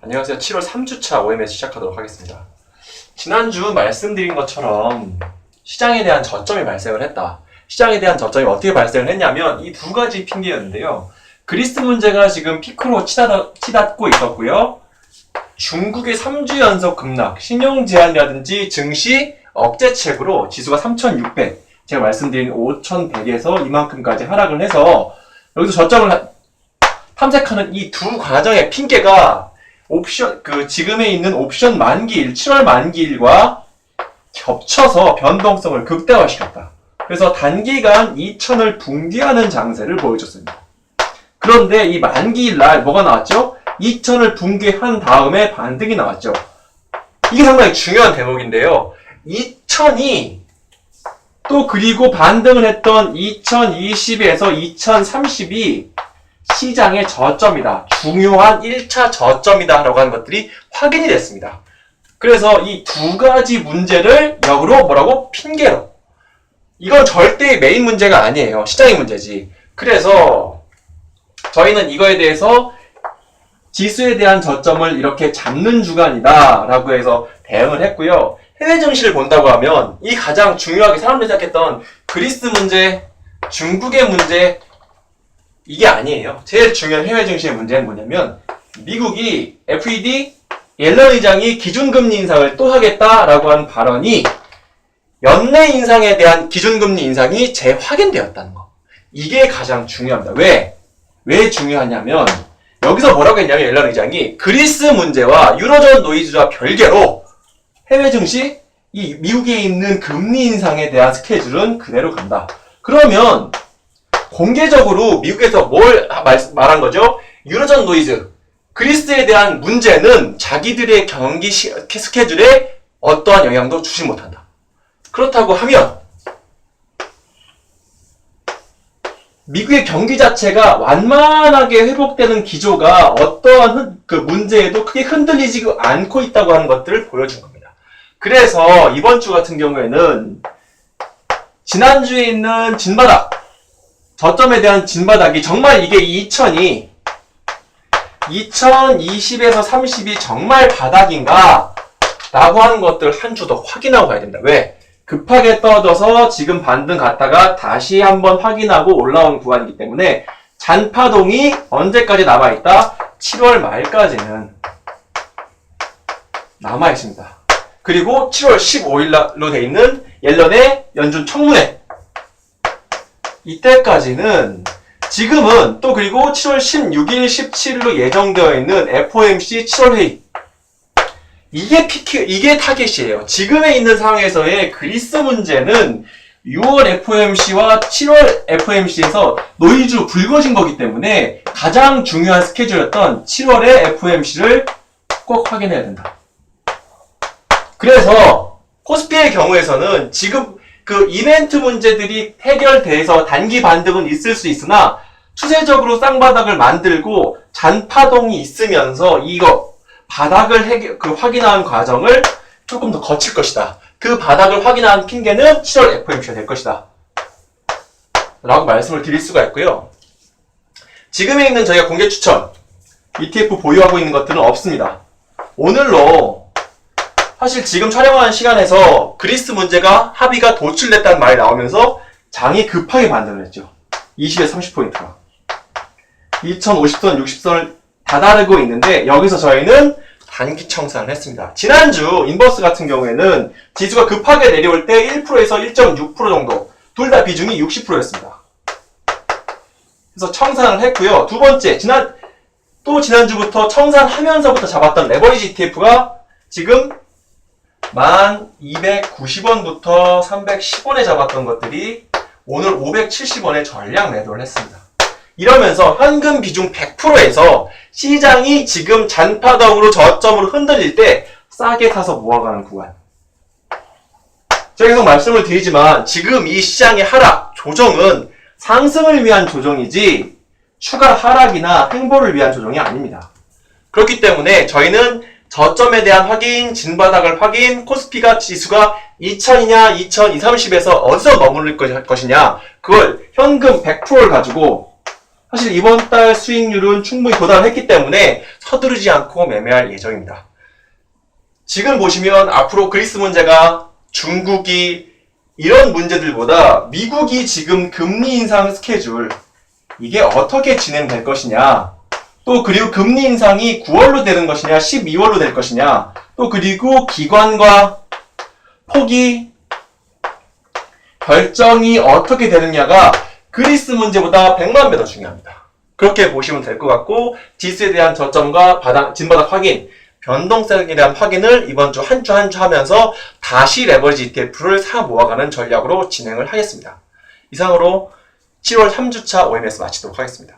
안녕하세요. 7월 3주차 OMS 시작하도록 하겠습니다. 지난주 말씀드린 것처럼 시장에 대한 저점이 발생을 했다. 시장에 대한 저점이 어떻게 발생을 했냐면 이 두 가지 핑계였는데요. 그리스 문제가 지금 피크로 치닫고 있었고요. 중국의 3주 연속 급락, 신용 제한이라든지 증시 억제책으로 지수가 3,600, 제가 말씀드린 5,100에서 이만큼까지 하락을 해서 여기서 저점을 탐색하는 이 두 과정의 핑계가 지금에 있는 옵션 만기일, 7월 만기일과 겹쳐서 변동성을 극대화시켰다. 그래서 단기간 2,000을 붕괴하는 장세를 보여줬습니다. 그런데 이 만기일 날 뭐가 나왔죠? 2,000을 붕괴한 다음에 반등이 나왔죠. 이게 상당히 중요한 대목인데요. 2,000이 또 그리고 반등을 했던 2020에서 2030이 시장의 저점이다. 중요한 1차 저점이다. 라고 하는 것들이 확인이 됐습니다. 그래서 이 두 가지 문제를 역으로 뭐라고? 핑계로. 이건 절대 메인 문제가 아니에요. 시장의 문제지. 그래서 저희는 이거에 대해서 지수에 대한 저점을 이렇게 잡는 주간이다. 라고 해서 대응을 했고요. 해외 증시를 본다고 하면 이 가장 중요하게 사람들이 생각했던 그리스 문제, 중국의 문제, 이게 아니에요. 제일 중요한 해외 증시의 문제는 뭐냐면 미국이 FED 옐런 의장이 기준금리 인상을 또 하겠다라고 하는 발언이 연내 인상에 대한 기준금리 인상이 재확인되었다는 거. 이게 가장 중요합니다. 왜 중요하냐면 여기서 뭐라고 했냐면 옐런 의장이 그리스 문제와 유로존 노이즈와 별개로 해외 증시 이 미국에 있는 금리 인상에 대한 스케줄은 그대로 간다. 그러면 공개적으로 미국에서 뭘 말한 거죠? 유로존 노이즈. 그리스에 대한 문제는 자기들의 경기 스케줄에 어떠한 영향도 주지 못한다. 그렇다고 하면 미국의 경기 자체가 완만하게 회복되는 기조가 어떠한 그 문제에도 크게 흔들리지 않고 있다고 하는 것들을 보여준 겁니다. 그래서 이번 주 같은 경우에는 지난주에 있는 진바닥, 저점에 대한 진바닥이 정말 이게 2000이 2020에서 30이 정말 바닥인가? 라고 하는 것들 한 주 더 확인하고 가야 됩니다. 왜? 급하게 떨어져서 지금 반등 갔다가 다시 한번 확인하고 올라온 구간이기 때문에 잔파동이 언제까지 남아있다? 7월 말까지는 남아있습니다. 그리고 7월 15일로 돼 있는 옐런의 연준 청문회. 이때까지는 지금은 또 그리고 7월 16일, 17일로 예정되어 있는 FOMC 7월 회의. 이게 타겟이에요. 지금에 있는 상황에서의 그리스 문제는 6월 FOMC와 7월 FOMC에서 노이즈로 불거진 거기 때문에 가장 중요한 스케줄이었던 7월의 FOMC를 꼭 확인해야 된다. 그래서 코스피의 경우에서는 지금 그 이벤트 문제들이 해결돼서 단기 반등은 있을 수 있으나 추세적으로 쌍바닥을 만들고 잔파동이 있으면서 이거 바닥을 확인하는 과정을 조금 더 거칠 것이다. 그 바닥을 확인한 핑계는 7월 FOMC가 될 것이다. 라고 말씀을 드릴 수가 있고요. 지금에 있는 저희가 공개 추천 ETF 보유하고 있는 것들은 없습니다. 오늘로 사실 지금 촬영하는 시간에서 그리스 문제가 합의가 도출됐다는 말이 나오면서 장이 급하게 반등을 했죠. 20에서 30포인트가. 2050선, 60선을 다다르고 있는데 여기서 저희는 단기 청산을 했습니다. 지난주 인버스 같은 경우에는 지수가 급하게 내려올 때 1%에서 1.6% 정도 둘 다 비중이 60%였습니다. 그래서 청산을 했고요. 두 번째, 지난주부터 청산하면서부터 잡았던 레버리지 ETF가 지금 1290원부터 310원에 잡았던 것들이 오늘 570원에 전량 매도를 했습니다. 이러면서 현금 비중 100%에서 시장이 지금 잔파동으로 저점으로 흔들릴 때 싸게 사서 모아가는 구간. 제가 계속 말씀을 드리지만 지금 이 시장의 하락, 조정은 상승을 위한 조정이지 추가 하락이나 횡보를 위한 조정이 아닙니다. 그렇기 때문에 저희는 저점에 대한 확인, 진바닥을 확인, 코스피가 지수가 2000이냐, 2230에서 어디서 머무를 것이냐, 그걸 현금 100%를 가지고 사실 이번 달 수익률은 충분히 도달했기 때문에 서두르지 않고 매매할 예정입니다. 지금 보시면 앞으로 그리스 문제가 중국이 이런 문제들보다 미국이 지금 금리 인상 스케줄 이게 어떻게 진행될 것이냐, 또 그리고 금리 인상이 9월로 되는 것이냐 12월로 될 것이냐, 또 그리고 기관과 포기 결정이 어떻게 되느냐가 그리스 문제보다 100만 배 더 중요합니다. 그렇게 보시면 될 것 같고, 지수에 대한 저점과 진바닥 확인, 변동성에 대한 확인을 이번 주 한 주 한 주 하면서 다시 레버리지 ETF를 사 모아가는 전략으로 진행을 하겠습니다. 이상으로 7월 3주차 OMS 마치도록 하겠습니다.